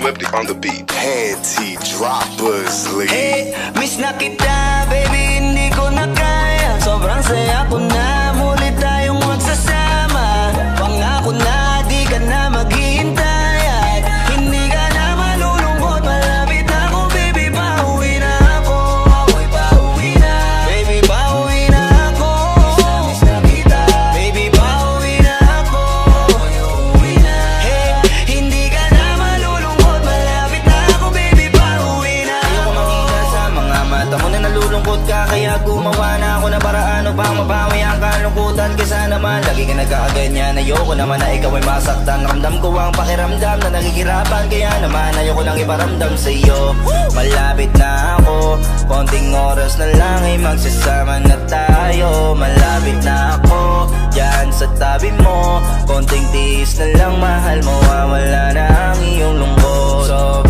Swifty on the beat. Panty droppers, Hey, miss na kita, baby, hindi ko na kaya. Sobrang saya ko na, muli tayong magsasama. Pangako na, di ka na maghihintay at hindi ka na malulungkot. Malapit na ako, baby, pauwi na ako. Ako'y pauwi na, baby, pauwi na ako. Miss na kita, baby, pauwi na ako. Ako'y uuwi na. Hey, hindi ka na malulungkot. Malapit na ako, baby, pauwi na ako. Makita sa mga mata mo na nalulungkot ka, kaya gumawa na ako ng paraan upang mabawi ang kalungkutan. Kaysa naman lagi ka nagkakaganyan, ayoko naman na ikaw ay masaktan. Ramdam ko ang pakiramdam na nagigirapan, kaya naman ayoko lang iparamdam sa iyo. Malapit na ako, konting oras na lang ay magsasama na tayo. Malapit na ako, dyan sa tabi mo, konting tiis na lang, mahal mo, wala na ang iyong lungkot.